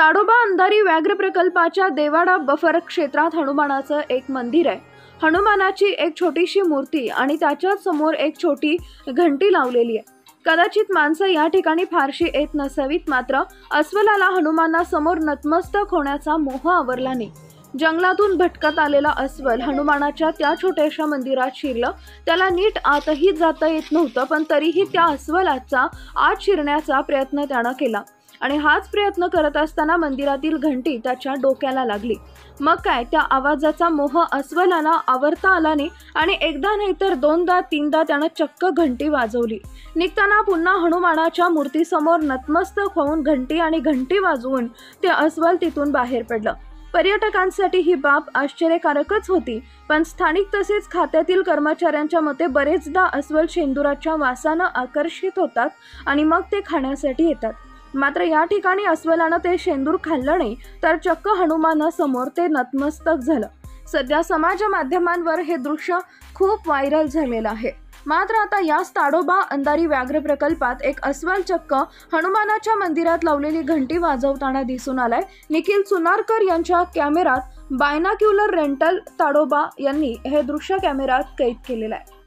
ताडोबा अंधारी व्याघ्र प्रकल्पाच्या देवाडा बफर क्षेत्रात हनुमानाचं एक मंदिर आहे। हनुमानाची एक छोटीशी मूर्ती आणि त्याच्याच समोर एक छोटी घंटी लावलेली आहे। कदाचित माणसं या ठिकाणी फारशी येत नसावीत, मात्र अस्वलाला हनुमानासमोर नतमस्तक होण्याचा मोह आवरला नाही। जंगलातून भटकत आलेला अस्वल हनुमानाच्या त्या छोट्याशा मंदिरात शिरलं। त्याला नीट आतही जाता येत नव्हतं, पण तरीही त्या अस्वलाचा आत शिरण्याचा प्रयत्न त्यानं केला आणि हाच प्रयत्न करत असताना मंदिरातील घंटी त्याच्या डोक्याला लागली। मग काय, त्या आवाजाचा मोह अस्वलाला आवरता आला नाही आणि एकदा नाही तर दोनदा तीनदा त्यानं चक्क घंटी वाजवली। निघताना पुन्हा हनुमानाच्या मूर्तीसमोर नतमस्तक होऊन घंटी वाजवून ते अस्वल तिथून बाहेर पडलं। पर्यटकांसाठी ही बाब आश्चर्यकारकच होती, पण स्थानिक तसेच खात्यातील कर्मचाऱ्यांच्या मते बरेचदा अस्वल शेंदुराच्या वासानं आकर्षित होतात आणि मग ते खाण्यासाठी येतात। मात्र या ठिकाणी अस्वलानं ते शेंदूर खाल्लं नाही, तर चक्क हनुमानासमोर ते नतमस्तक झालं। सध्या समाज माध्यमांवर हे दृश्य खूप व्हायरल झालेलं आहे। मात्र आता याच ताडोबा अंधारी व्याघ्र प्रकल्पात एक अस्वल चक्क हनुमानाच्या मंदिरात लावलेली घंटी वाजवताना दिसून आलाय। निखिल सुनारकर यांच्या कॅमेरात बायनाक्युलर रेंटल ताडोबा यांनी हे दृश्य कॅमेरात कैद केलेलं आहे।